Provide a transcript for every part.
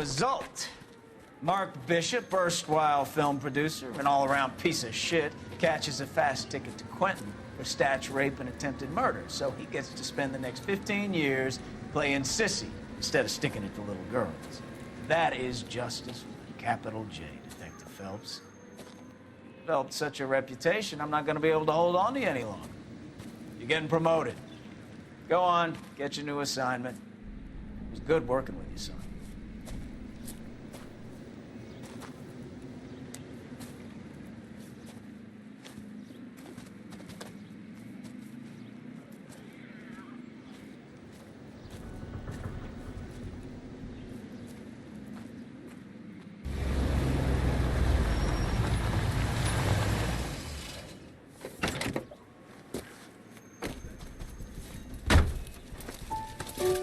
result. Mark Bishop, erstwhile film producer, an all-around piece of shit, catches a fast ticket to Quentin for snatch, rape, and attempted murder. So he gets to spend the next 15 years playing sissy instead of sticking it to little girls. That is justice with a capital J, Detective Phelps. Developed such a reputation, I'm not going to be able to hold on to you any longer. You're getting promoted. Go on, get your new assignment. It was good working with you, son.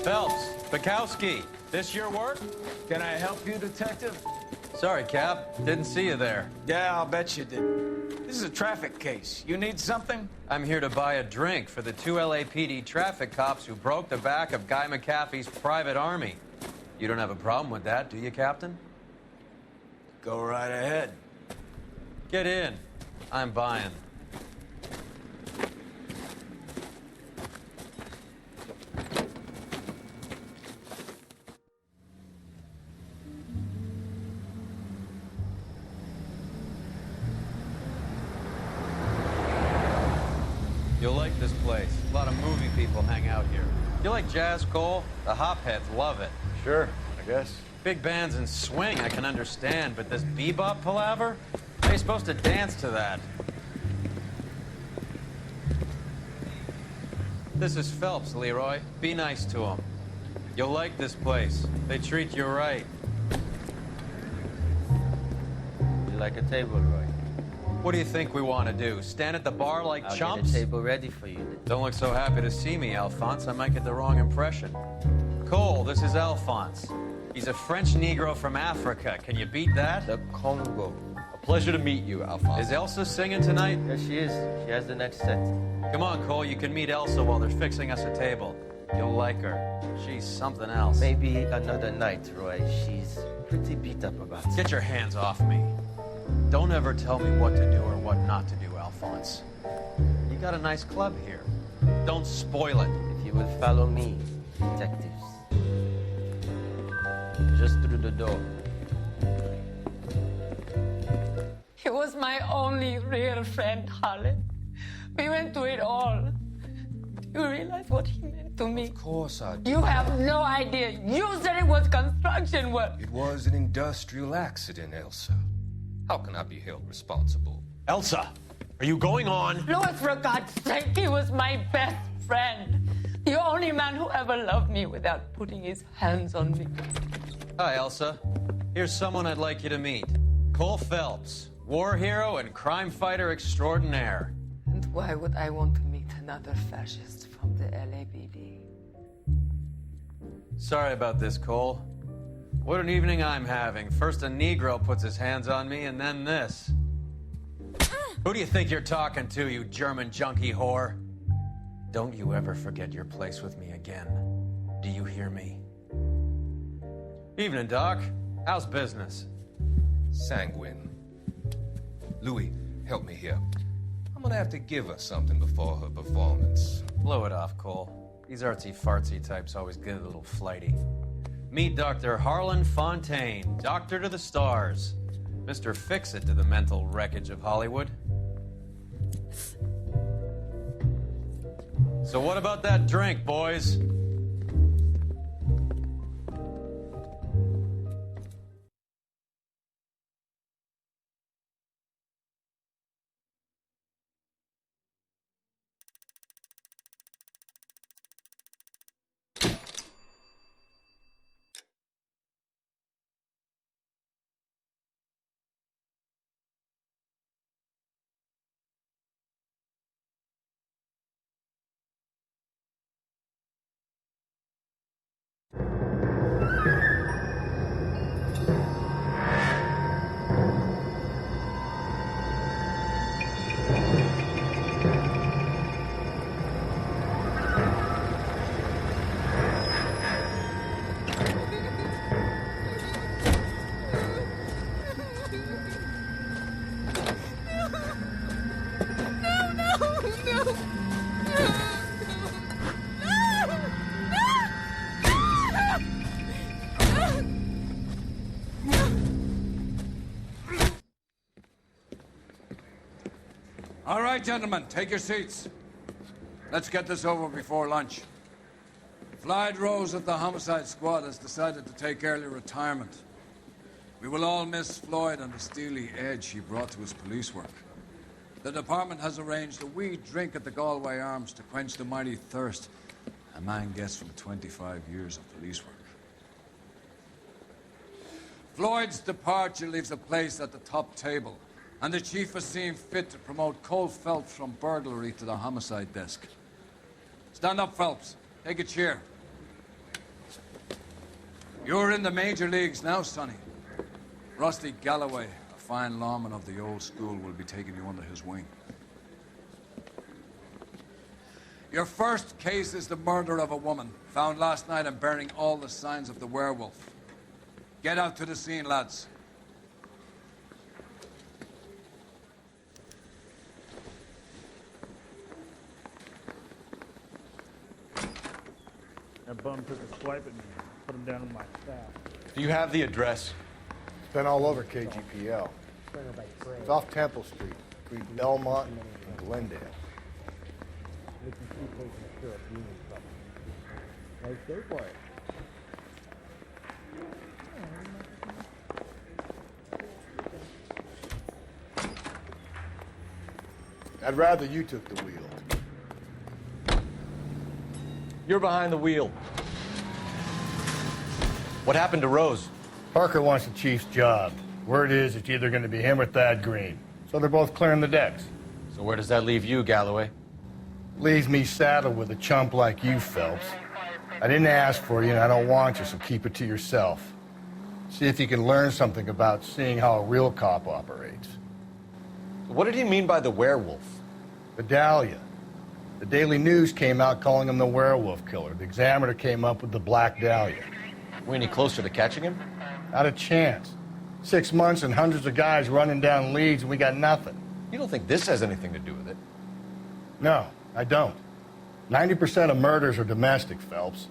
Phelps, Bukowski, this your work? Can I help you, Detective? Sorry, Cap. Didn't see you there. Yeah, I'll bet you did. This is a traffic case. You need something? I'm here to buy a drink for the 2 LAPD traffic cops who broke the back of Guy McAfee's private army. You don't have a problem with that, do you, Captain? Go right ahead. Get in. I'm buying. You'll like this place. A lot of movie people hang out here. You like jazz, Cole? The hopheads love it. Sure, I guess. Big bands and swing, I can understand, but this bebop palaver? How are you supposed to dance to that? This is Phelps, Leroy. Be nice to him. You'll like this place. They treat you right. You like a table, Roy? What do you think we want to do? Stand at the bar like I'll chumps? get a table ready for you. Don't look so happy to see me, Alphonse. I might get the wrong impression. Cole, this is Alphonse. He's a French Negro from Africa. Can you beat that? The Congo. A pleasure to meet you, Alphonse. Is Elsa singing tonight? There she is. She has the next set. Come on, Cole. You can meet Elsa while they're fixing us a table. You'll like her. She's something else. Maybe another night, Roy. She's pretty beat up about it. Get your hands off me. Don't ever tell me what to do or what not to do, Alphonse. You got a nice club here. Don't spoil it. If you will follow me, detectives. Just through the door. He was my only real friend, Harlan. We went through it all. Do you realize what he meant to me? Of course I do. You have no idea. You said it was construction work. It was an industrial accident, Elsa. How can I be held responsible? Elsa, are you going on? Louis, for God's sake, he was my best friend. The only man who ever loved me without putting his hands on me. Hi, Elsa. Here's someone I'd like you to meet. Cole Phelps, war hero and crime fighter extraordinaire. And why would I want to meet another fascist from the LAPD? Sorry about this, Cole. What an evening I'm having. First a Negro puts his hands on me, and then this. Who do you think you're talking to, you German junkie whore? Don't you ever forget your place with me again. Do you hear me? Evening, Doc. How's business? Sanguine. Louis, help me here. I'm gonna have to give her something before her performance. Blow it off, Cole. These artsy-fartsy types always get a little flighty. Meet Dr. Harlan Fontaine, doctor to the stars. Mr. Fix-It to the mental wreckage of Hollywood. So what about that drink, boys? right, gentlemen, take your seats. Let's get this over before lunch. Floyd Rose of the homicide squad has decided to take early retirement. We will all miss Floyd and the steely edge he brought to his police work. The department has arranged a wee drink at the Galway Arms to quench the mighty thirst a man gets from 25 years of police work. Floyd's departure leaves a place at the top table, and the chief has seen fit to promote Cole Phelps from burglary to the homicide desk. Stand up, Phelps. Take a chair. You're in the major leagues now, Sonny. Rusty Galloway, a fine lawman of the old school, will be taking you under his wing. Your first case is the murder of a woman, found last night and bearing all the signs of the werewolf. Get out to the scene, lads. That bum took a swipe at me, put him down on my staff. Do you have the address? It's been all over KGPL. It's off Temple Street, between Belmont and Glendale. I'd rather you took the wheel. You're behind the wheel. What happened to Rose? Parker wants the chief's job. Word is it's either going to be him or Thad Green. So they're both clearing the decks. So where does that leave you, Galloway? Leaves me saddled with a chump like you, Phelps. I didn't ask for you, and I don't want you, so keep it to yourself. See if you can learn something about seeing how a real cop operates. What did he mean by the werewolf? Vidalia. The Daily News came out calling him the werewolf killer. The Examiner came up with the Black Dahlia. We any closer to catching him? Not a chance. 6 months and hundreds of guys running down leads, and we got nothing. You don't think this has anything to do with it? No, I don't. 90% of murders are domestic, Phelps.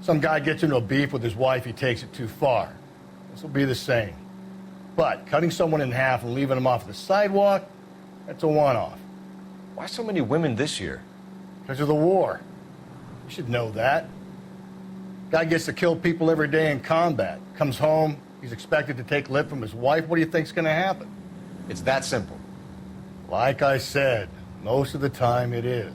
Some guy gets into a beef with his wife, he takes it too far. This will be the same. But cutting someone in half and leaving them off the sidewalk, that's a one-off. Why so many women this year? Because of the war. You should know that. Guy gets to kill people every day in combat. Comes home, he's expected to take lip from his wife. What do you think's going to happen? It's that simple. Like I said, most of the time it is.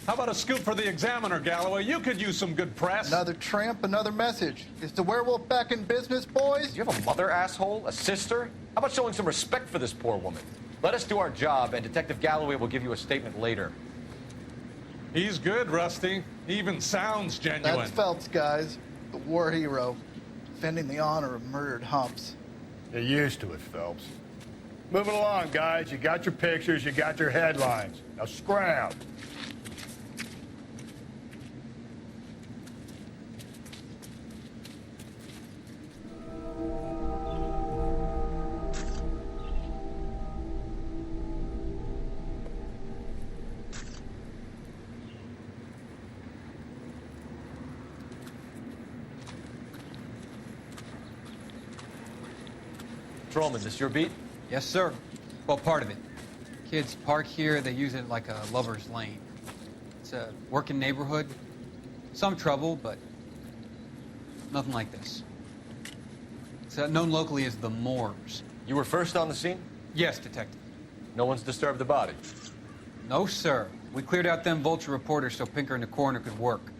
How about a scoop for the Examiner, Galloway? You could use some good press. Another tramp, another message. Is the werewolf back in business, boys? Do you have a mother, asshole? A sister? How about showing some respect for this poor woman? Let us do our job, and Detective Galloway will give you a statement later. He's good, Rusty. He even sounds genuine. That's Phelps, guys. The war hero. Defending the honor of murdered humps. You're used to it, Phelps. Moving along, guys. You got your pictures, you got your headlines. Now scram. Patrolman, this your beat? Yes, sir. Well, part of it. Kids park here, they use it like a lover's lane. It's a working neighborhood. Some trouble, but nothing like this. It's known locally as the Moors. You were first on the scene? Yes, Detective. No one's disturbed the body? No, sir. We cleared out them vulture reporters so Pinker and the coroner could work.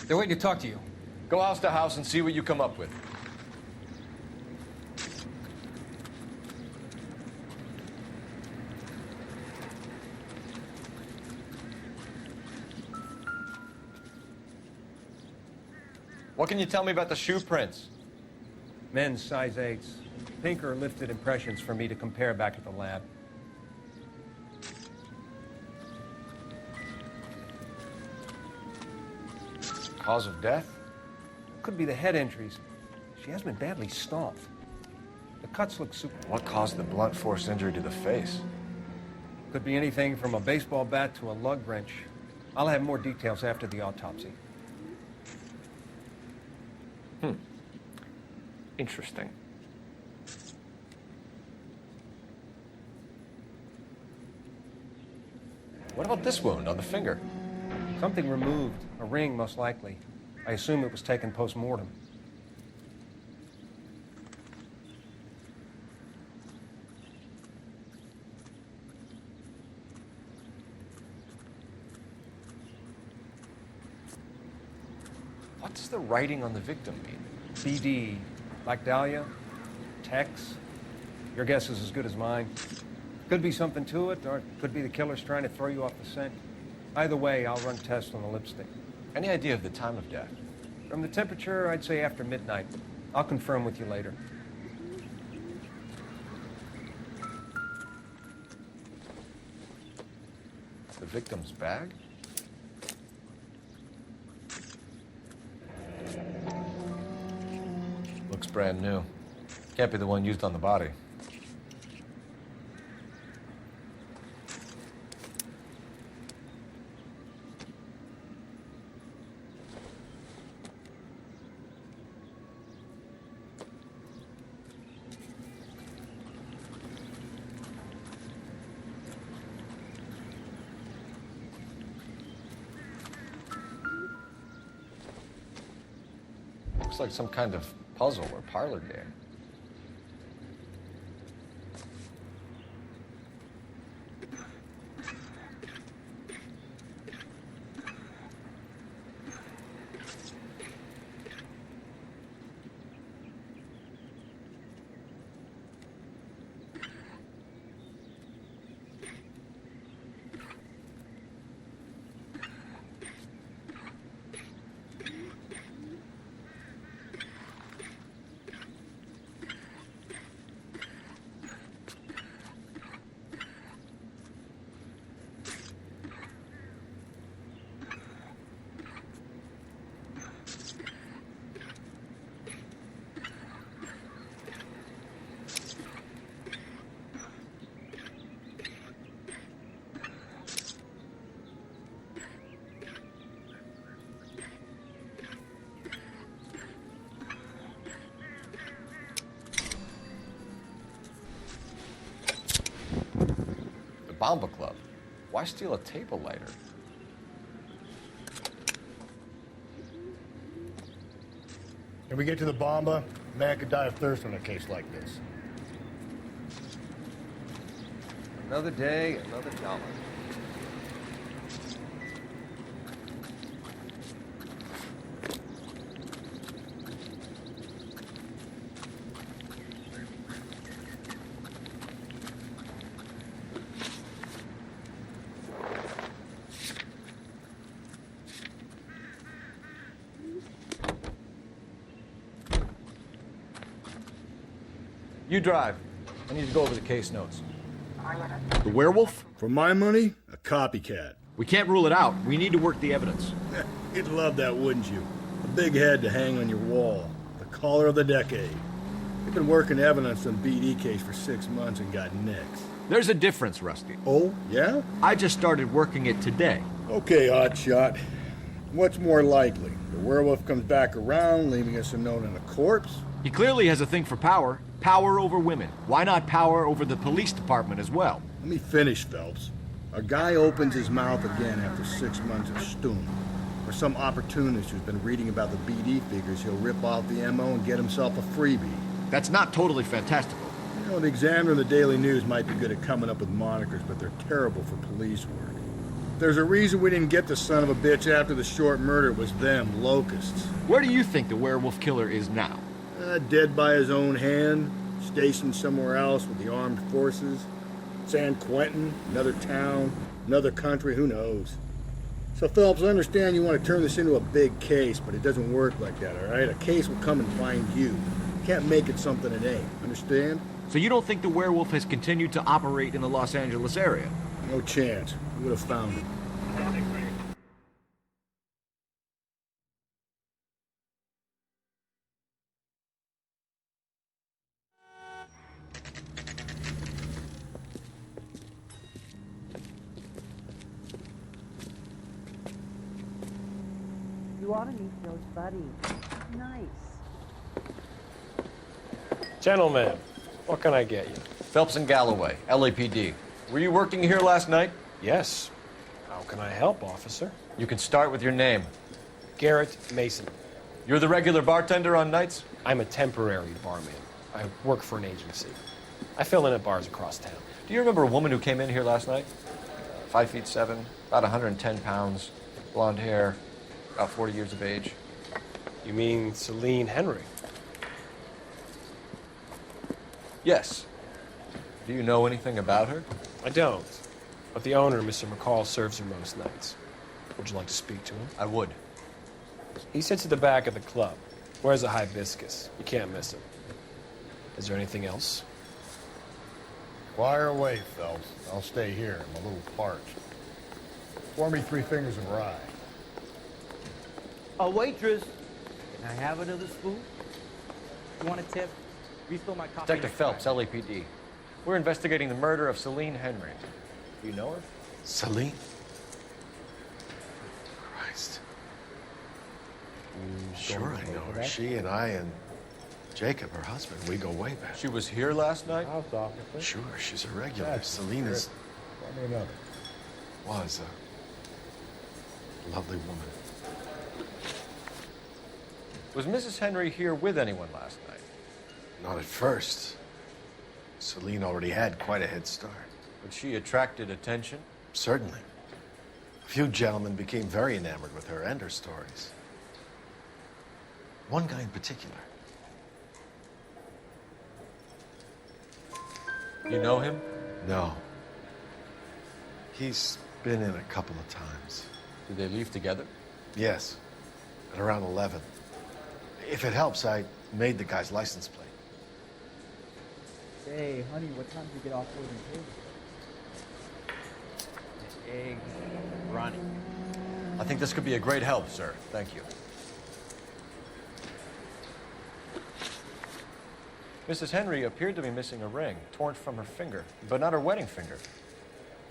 They're waiting to talk to you. Go house to house and see what you come up with. What can you tell me about the shoe prints? Men's size 8s. Pinker lifted impressions for me to compare back at the lab. Cause of death? Could be the head injuries. She has been badly stomped. The cuts look super... What caused the blunt force injury to the face? Could be anything from a baseball bat to a lug wrench. I'll have more details after the autopsy. Interesting. What about this wound on the finger? Something removed. A ring, most likely. I assume it was taken post-mortem. What does the writing on the victim mean? BD. Like Dahlia? Tex? Your guess is as good as mine. Could be something to it, or it could be the killer's trying to throw you off the scent. Either way, I'll run tests on the lipstick. Any idea of the time of death? From the temperature, I'd say after midnight. I'll confirm with you later. The victim's bag? Looks brand new. Can't be the one used on the body. Looks like some kind of puzzle or parlor game. Bomba Club. Why steal a table lighter? Can we get to the Bomba? A man could die of thirst on a case like this. Another day, another dollar. You drive. I need to go over the case notes. The werewolf? For my money, a copycat. We can't rule it out. We need to work the evidence. You'd love that, wouldn't you? A big head to hang on your wall. The caller of the decade. You've been working evidence on BD case for 6 months and got nicks. There's a difference, Rusty. Oh, yeah? I just started working it today. Okay, oddshot. What's more likely? The werewolf comes back around, leaving us a note on a corpse? He clearly has a thing for power. Power over women. Why not power over the police department as well? Let me finish, Phelps. A guy opens his mouth again after 6 months of stewing. Or some opportunist who's been reading about the BD figures, he'll rip off the MO and get himself a freebie. That's not totally fantastical. You know, the Examiner and the Daily News might be good at coming up with monikers, but they're terrible for police work. There's a reason we didn't get the son of a bitch after the short murder. It was them, locusts. Where do you think the werewolf killer is now? Dead by his own hand, stationed somewhere else with the armed forces. San Quentin, another town, another country, who knows? So, Phelps, I understand you want to turn this into a big case, but it doesn't work like that, all right? A case will come and find you. You can't make it something it ain't, understand? So you don't think the werewolf has continued to operate in the Los Angeles area? No chance. We would have found him. water refills, buddy. Nice. Gentlemen, what can I get you? Phelps and Galloway, LAPD. Were you working here last night? Yes. How can I help, officer? You can start with your name. Garrett Mason. You're the regular bartender on nights? I'm a temporary barman. I work for an agency. I fill in at bars across town. Do you remember a woman who came in here last night? 5'7", about 110 pounds, blonde hair, about 40 years of age. You mean Celine Henry? Yes. Do you know anything about her? I don't. But the owner, Mr. McCall, serves her most nights. Would you like to speak to him? I would. He sits at the back of the club. Wears a hibiscus. You can't miss him. Is there anything else? Fire away, Phelps. I'll stay here. I'm a little parched. Pour me 3 fingers of rye. A waitress. Can I have another spoon? You want a tip? Refill my coffee. Detective Phelps, LAPD. We're investigating the murder of Celine Henry. Do you know her? Celine? Christ. Sure I know her. She and I and Jacob, her husband, we go way back. She was here last night? Sure, she's a regular. Celine is... was a lovely woman. Was Mrs. Henry here with anyone last night? Not at first. Celine already had quite a head start. But she attracted attention? Certainly. A few gentlemen became very enamored with her and her stories. One guy in particular. You know him? No. He's been in a couple of times. Did they leave together? Yes. At around 11. If it helps, I made the guy's license plate. Hey, honey, what time do you get off work and Eggs running. I think this could be a great help, sir. Thank you. Mrs. Henry appeared to be missing a ring, torn from her finger, but not her wedding finger.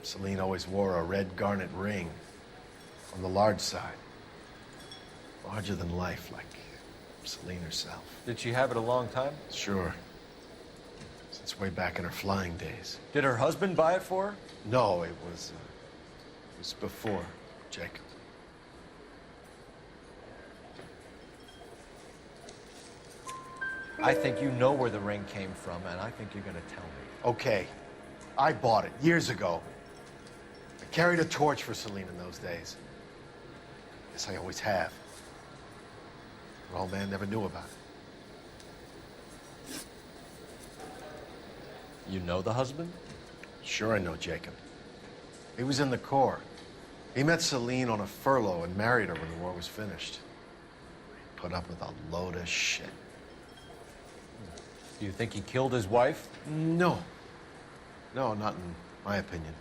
Celine always wore a red garnet ring on the large side. Larger than life, like Celine herself. Did she have it a long time? Sure. Since way back in her flying days. Did her husband buy it for her? No, it was before Jacob. I think you know where the ring came from, and I think you're going to tell me. Okay. I bought it years ago. I carried a torch for Celine in those days. Yes, I always have. Her old man never knew about it. You know the husband? Sure I know Jacob. He was in the Corps. He met Celine on a furlough and married her when the war was finished. He put up with a load of shit. Do you think he killed his wife? No. No, not in my opinion.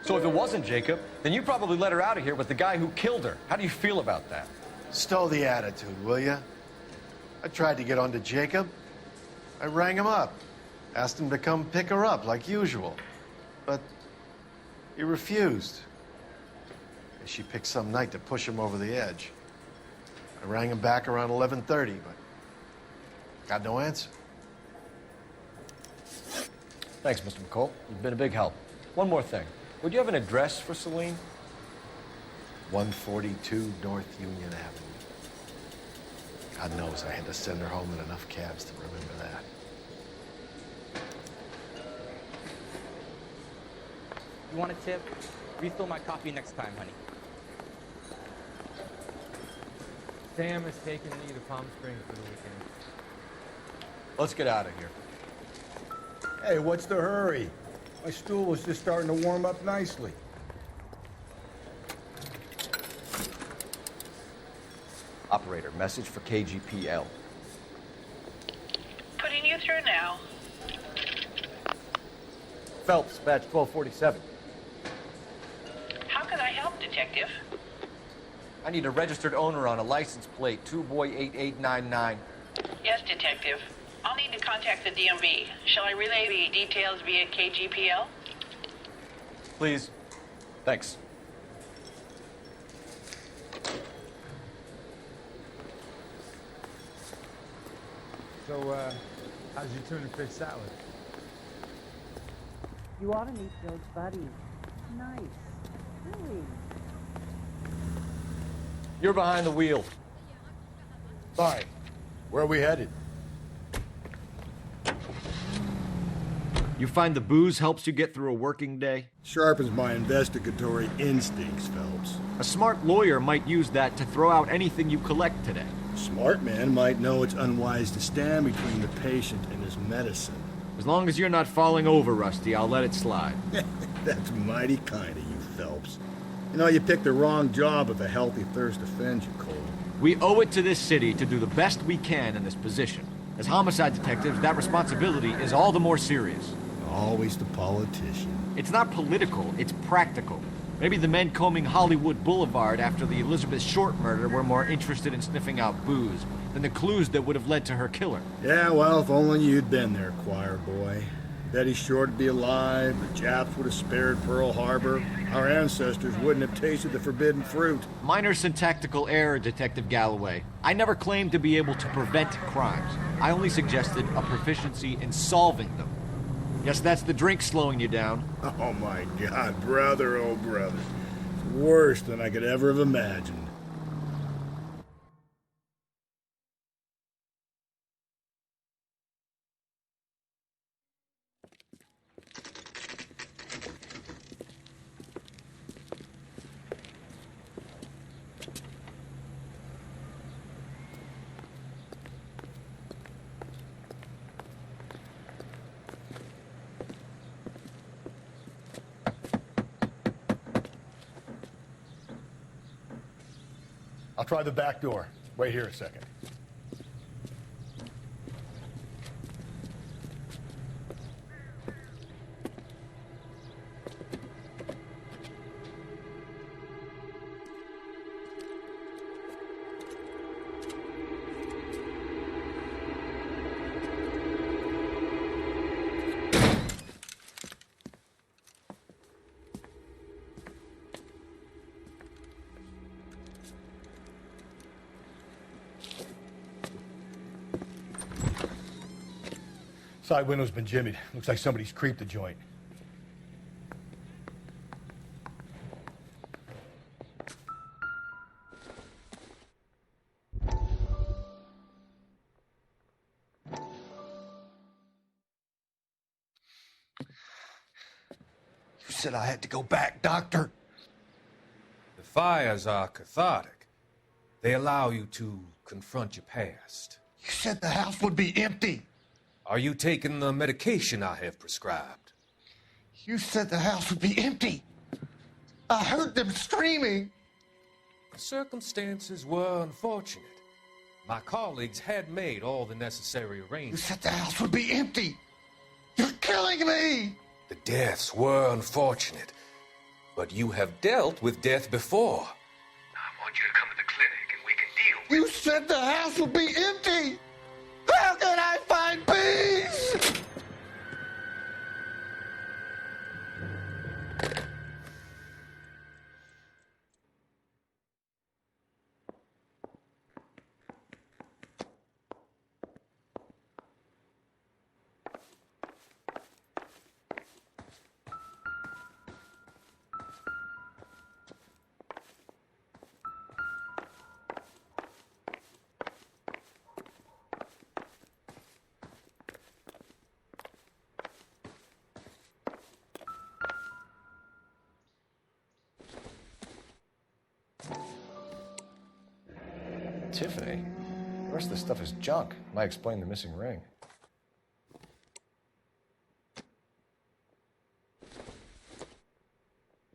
So if it wasn't Jacob, then you probably let her out of here with the guy who killed her. How do you feel about that? Stow the attitude, will ya? I tried to get onto Jacob. I rang him up. Asked him to come pick her up, like usual. But he refused. She picked some night to push him over the edge. I rang him back around 11:30, but got no answer. Thanks, Mr. McCall. You've been a big help. One more thing. Would you have an address for Celine? 142 North Union Avenue. God knows I had to send her home in enough cabs to remember that. You want a tip? Refill my coffee next time, honey. Sam has taken me to Palm Springs for the weekend. Let's get out of here. Hey, what's the hurry? My stool was just starting to warm up nicely. Operator, message for KGPL. Putting you through now. Phelps, batch 1247. How can I help, Detective? I need a registered owner on a license plate, 2boy8899. Yes, Detective. I'll need to contact the DMV. Shall I relay the details via KGPL? Please. Thanks. So, how's your tuna fish salad? You ought to meet Joe's buddy. Nice. Really. You're behind the wheel. Sorry. Where are we headed? You find the booze helps you get through a working day? Sharpens my investigatory instincts, Phelps. A smart lawyer might use that to throw out anything you collect today. A smart man might know it's unwise to stand between the patient and his medicine. As long as you're not falling over, Rusty, I'll let it slide. That's mighty kind of you, Phelps. You know, you picked the wrong job if a healthy thirst offends you, Cole. We owe it to this city to do the best we can in this position. As homicide detectives, that responsibility is all the more serious. Always the politician. It's not political, it's practical. Maybe the men combing Hollywood Boulevard after the Elizabeth Short murder were more interested in sniffing out booze than the clues that would have led to her killer. Yeah, well, if only you'd been there, choir boy. Betty Short would be alive, the Japs would have spared Pearl Harbor, our ancestors wouldn't have tasted the forbidden fruit. Minor syntactical error, Detective Galloway. I never claimed to be able to prevent crimes. I only suggested a proficiency in solving them. Guess that's the drink slowing you down. Oh my God, brother, oh brother. It's worse than I could ever have imagined. I'll try the back door. Wait here a second. Side window's been jimmied. Looks like somebody's creeped the joint. You said I had to go back, Doctor. The fires are cathartic. They allow you to confront your past. You said the house would be empty. Are you taking the medication I have prescribed? You said the house would be empty. I heard them screaming. The circumstances were unfortunate. My colleagues had made all the necessary You arrangements. said the house would be empty. You're killing me. The deaths were unfortunate, but you have dealt with death before. I want you to come to the clinic and we can deal with You said the house would be empty. How can I find peace? Tiffany? The rest of the stuff is junk. Might explain the missing ring.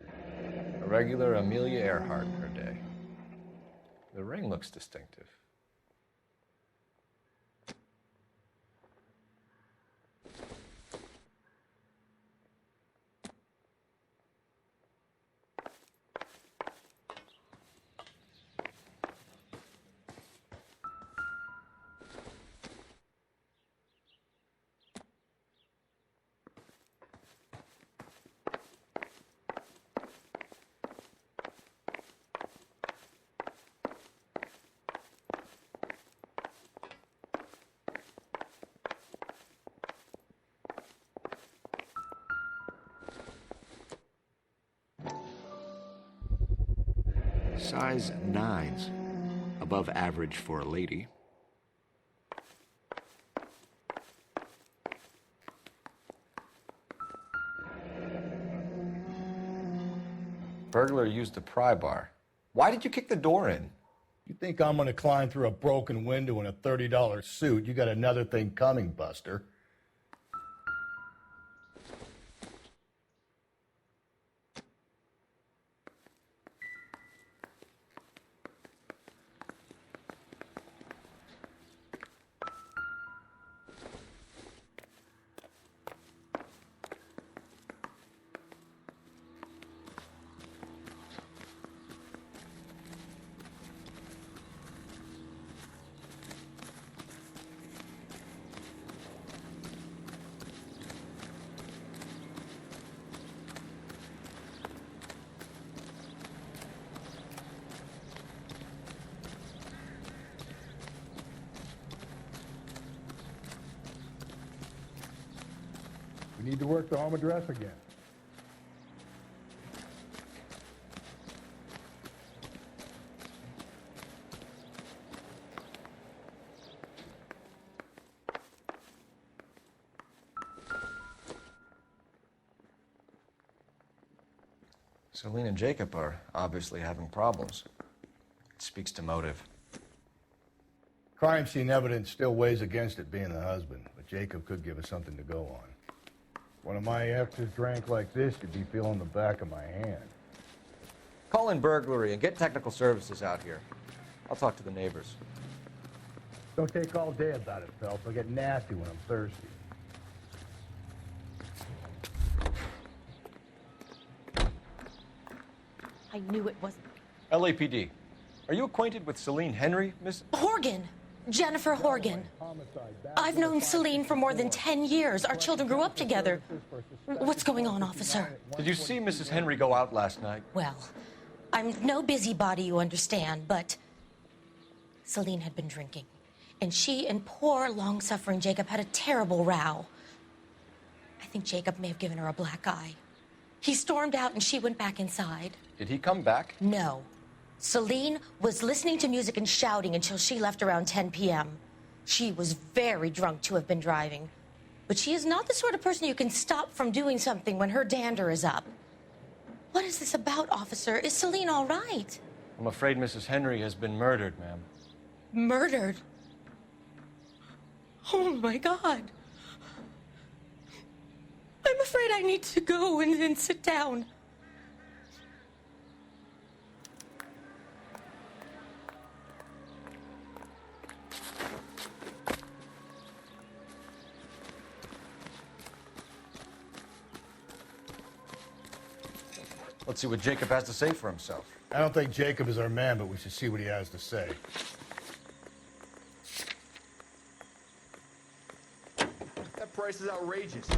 A regular Amelia Earhart per day. The ring looks distinctive. size 9s. Above average for a lady. Burglar used a pry bar. Why did you kick the door in? You think I'm gonna climb through a broken window in a $30 suit? You got another thing coming, Buster. We need to work the home address again. Celine and Jacob are obviously having problems. It speaks to motive. Crime scene evidence still weighs against it being the husband, but Jacob could give us something to go on. One of my exes drank like this, you'd be feeling the back of my hand. Call in burglary and get technical services out here. I'll talk to the neighbors. Don't take all day about it, Phelps. I'll get nasty when I'm thirsty. I knew it wasn't. LAPD. Are you acquainted with Celine Henry, Miss? Horgan! Jennifer Horgan. I've known Celine for more than 10 years. Our children grew up together. What's going on, officer? Did you see Mrs. Henry go out last night? Well, I'm no busybody, you understand, but Celine had been drinking. And she and poor, long-suffering Jacob had a terrible row. I think Jacob may have given her a black eye. He stormed out and she went back inside. Did he come back? No. Celine was listening to music and shouting until she left around 10 p.m. She was very drunk to have been driving. But she is not the sort of person you can stop from doing something when her dander is up. What is this about, officer? Is Celine all right? I'm afraid Mrs. Henry has been murdered, ma'am. Murdered? Oh, my God. I'm afraid I need to go and sit down. Let's see what Jacob has to say for himself. I don't think Jacob is our man, but we should see what he has to say. That price is outrageous.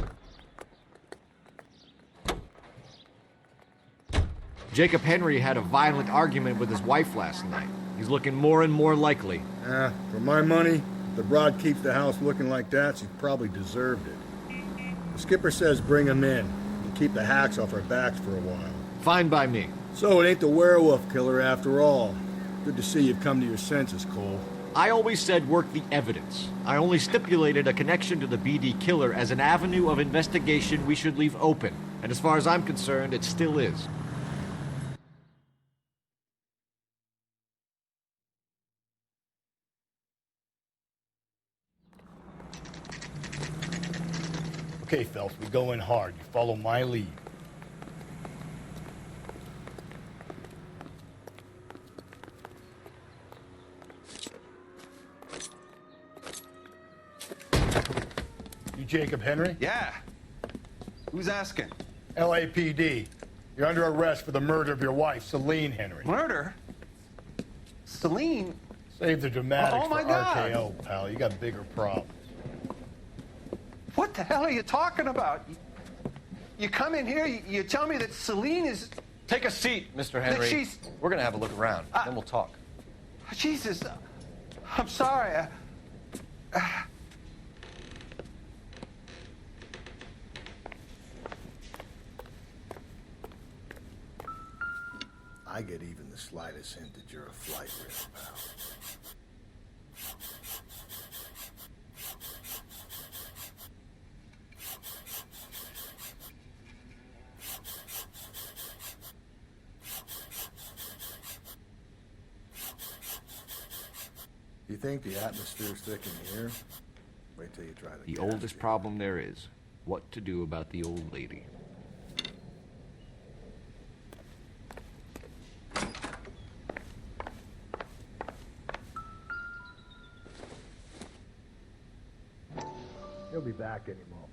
Jacob Henry had a violent argument with his wife last night. He's looking more and more likely. For my money, if the broad keeps the house looking like that, she probably deserved it. The skipper says bring him in and keep the hacks off our backs for a while. Fine by me. So it ain't the werewolf killer after all. Good to see you've come to your senses, Cole. I always said work the evidence. I only stipulated a connection to the BD killer as an avenue of investigation we should leave open. And as far as I'm concerned, it still is. Okay, Phelps, we go in hard. You follow my lead. You Jacob Henry? Yeah. Who's asking? LAPD. You're under arrest for the murder of your wife, Celine Henry. Murder? Celine? Save the dramatics Oh, my for God. RKO, pal. You got bigger problems. What the hell are you talking about? You come in here, you tell me that Celine is... Take a seat, Mr. Henry. That she's... We're gonna have a look around, then we'll talk. Jesus, I'm sorry. I get get even the slightest hint that you're a flight risk, pal. You think the atmosphere's thick in here? Wait till you try the The oldest problem there is, what to do about the old lady. He'll be back any moment.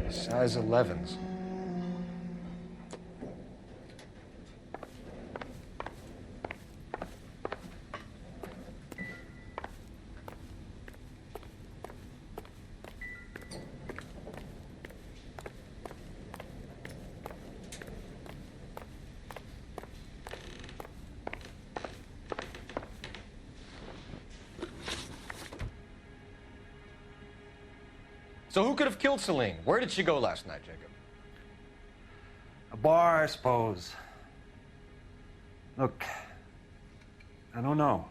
Just sit down. Size 11s. So who could have killed Celine? Where did she go last night, Jacob? A bar, I suppose. Look, I don't know.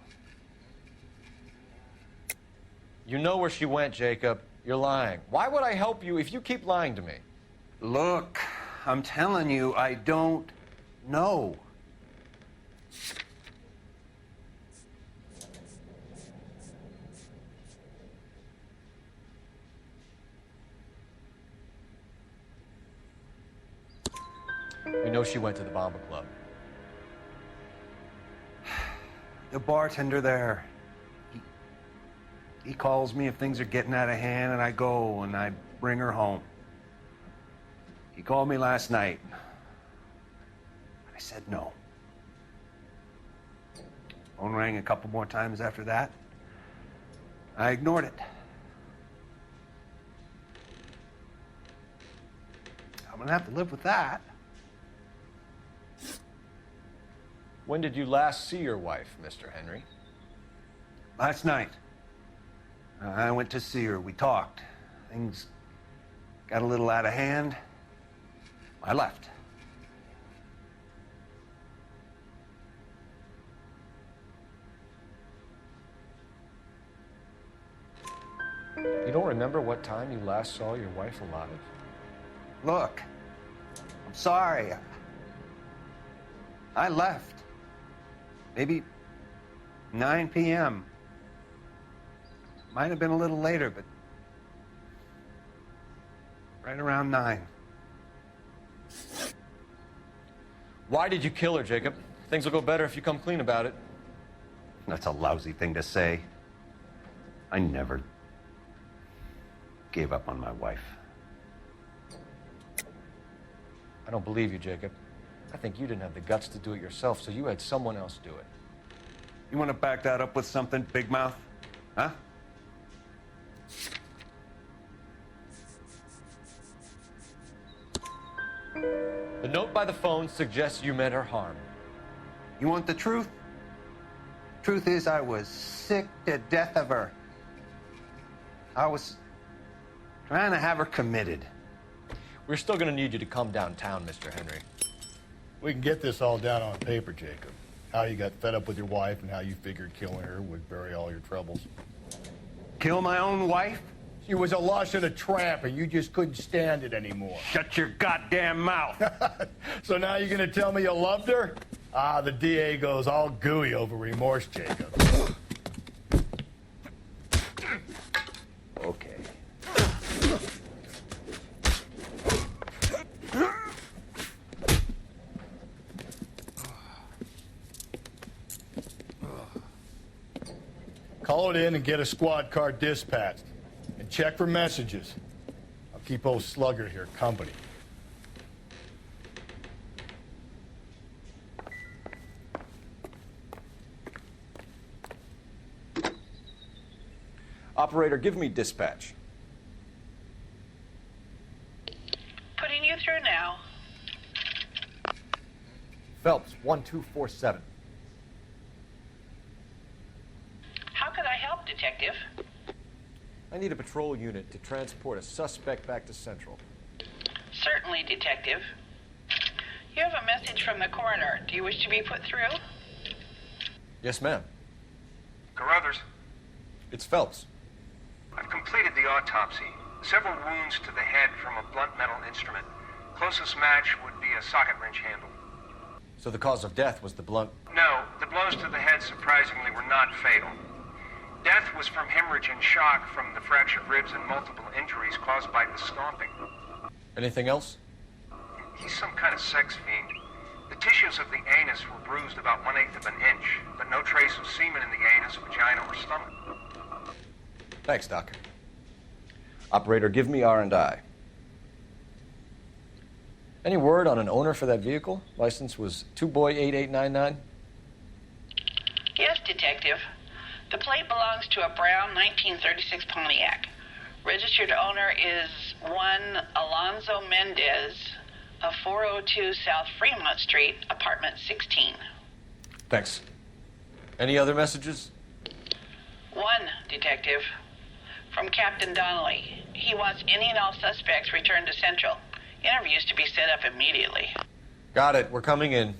You know where she went, Jacob. You're lying. Why would I help you if you keep lying to me? Look, I'm telling you, I don't know. We know she went to the Bomba Club. The bartender there, he calls me if things are getting out of hand, and I go and I bring her home. He called me last night. I said no. Phone rang a couple more times after that. I ignored it. I'm gonna have to live with that. When did you last see your wife, Mr. Henry? Last night. I went to see her. We talked. Things got a little out of hand. I left. You don't remember what time you last saw your wife alive? Look, I'm sorry. I left. Maybe 9 p.m. Might have been a little later, but right around 9. Why did you kill her, Jacob? Things will go better if you come clean about it. That's a lousy thing to say. I never gave up on my wife. I don't believe you, Jacob. I think you didn't have the guts to do it yourself, so you had someone else do it. You want to back that up with something, big mouth? Huh? The note by the phone suggests you meant her harm. You want the truth? Truth is, I was sick to death of her. I was trying to have her committed. We're still going to need you to come downtown, Mr. Henry. We can get this all down on paper, Jacob. How you got fed up with your wife and how you figured killing her would bury all your troubles. Kill my own wife? She was a lush and a tramp, and you just couldn't stand it anymore. Shut your goddamn mouth. So now you're going to tell me you loved her? Ah, the DA goes all gooey over remorse, Jacob. Okay. Call it in and get a squad car dispatched. And check for messages. I'll keep old Slugger here company. Operator, give me dispatch. Putting you through now. Phelps, 1247. How could I help, Detective? I need a patrol unit to transport a suspect back to Central. Certainly, Detective. You have a message from the coroner. Do you wish to be put through? Yes, ma'am. Carruthers, It's Phelps. I've completed the autopsy. Several wounds to the head from a blunt metal instrument. Closest match would be a socket wrench handle. So the cause of death was the blunt... No, the blows to the head surprisingly were not fatal. Death was from hemorrhage and shock from the fractured ribs and multiple injuries caused by the stomping. Anything else? He's some kind of sex fiend. The tissues of the anus were bruised about 1/8 of an inch, but no trace of semen in the anus, vagina, or stomach. Thanks, Doc. Operator, give me R&I. Any word on an owner for that vehicle? License was 2boy8899. Yes, Detective. The plate belongs to a brown 1936 Pontiac. Registered owner is one Alonzo Mendez of 402 South Fremont Street, apartment 16. Thanks. Any other messages? One, Detective. From Captain Donnelly. He wants any and all suspects returned to Central. Interviews to be set up immediately. Got it. We're coming in.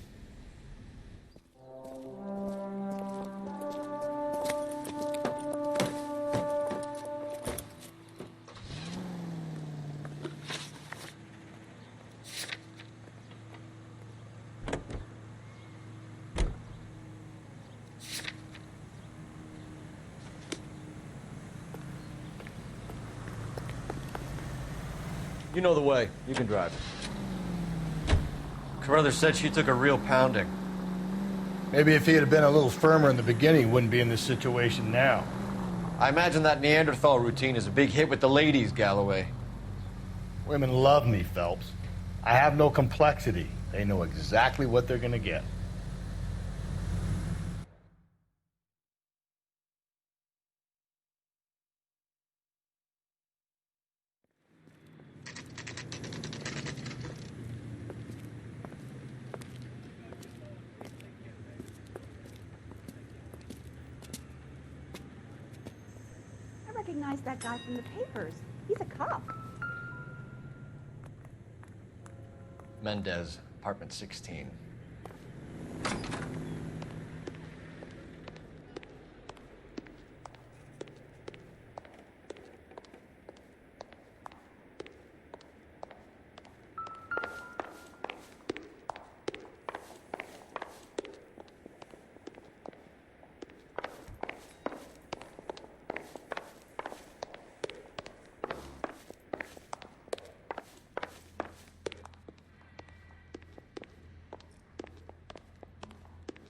You know the way. You can drive it. Carruthers said she took a real pounding. Maybe if he had been a little firmer in the beginning, he wouldn't be in this situation now. I imagine that Neanderthal routine is a big hit with the ladies, Galloway. Women love me, Phelps. I have no complexity. They know exactly what they're going to get. I recognize that guy from the papers. He's a cop. Mendez, apartment 16.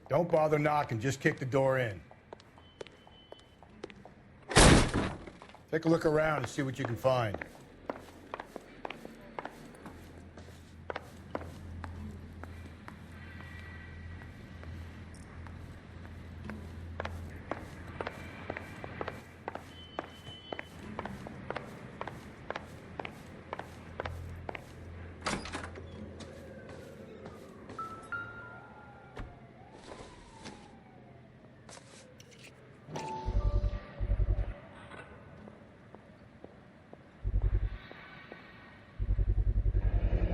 Don't bother knocking, just kick the door in. Take a look around and see what you can find.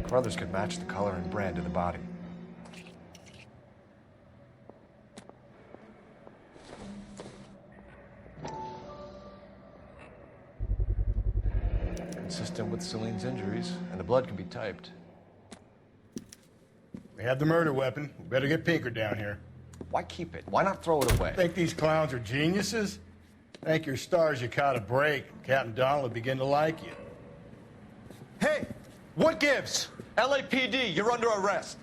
Brothers could match the color and brand of the body. Consistent with Celine's injuries, and the blood can be typed. We have the murder weapon. We better get Pinker down here. Why keep it? Why not throw it away? Think these clowns are geniuses? Thank your stars you caught a break. Captain Donald will begin to like you. Hey, what gives? LAPD, you're under arrest.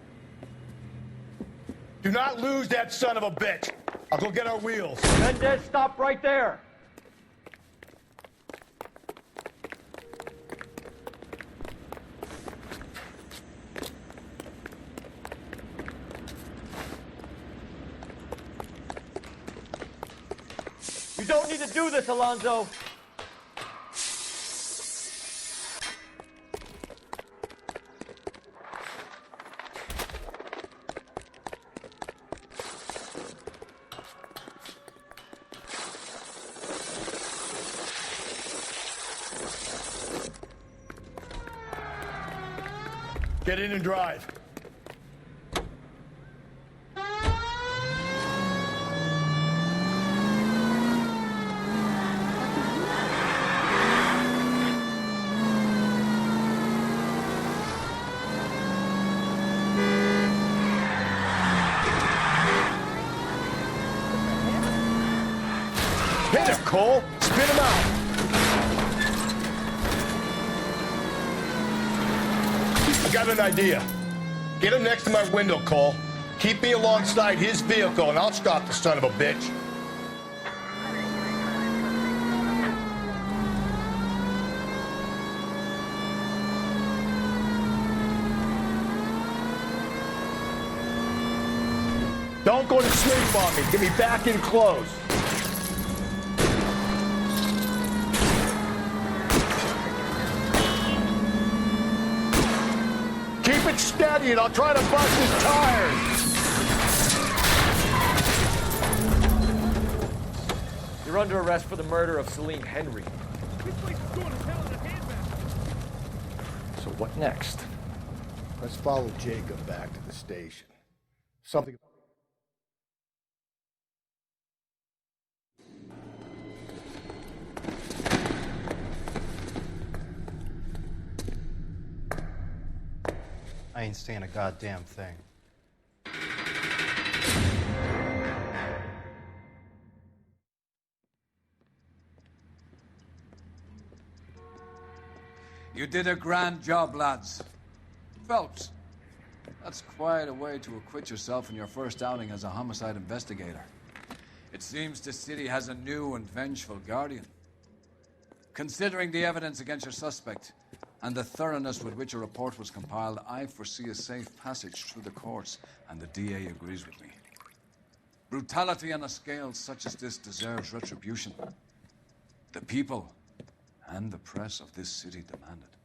Do not lose that son of a bitch. I'll go get our wheels. Mendez, stop right there. You don't need to do this, Alonzo. Get in and drive. Cole. Spit him out. I got an idea. Get him next to my window, Cole. Keep me alongside his vehicle, and I'll stop the son of a bitch. Don't go to sleep on me. Get me back in close. Keep it steady, and I'll try to bust his tires. You're under arrest for the murder of Celine Henry. So what next? Let's follow Jacob back to the station. Something... I ain't saying a goddamn thing. You did a grand job, lads. Phelps, that's quite a way to acquit yourself in your first outing as a homicide investigator. It seems the city has a new and vengeful guardian. Considering the evidence against your suspect and the thoroughness with which a report was compiled, I foresee a safe passage through the courts, and the DA agrees with me. Brutality on a scale such as this deserves retribution. The people and the press of this city demand it.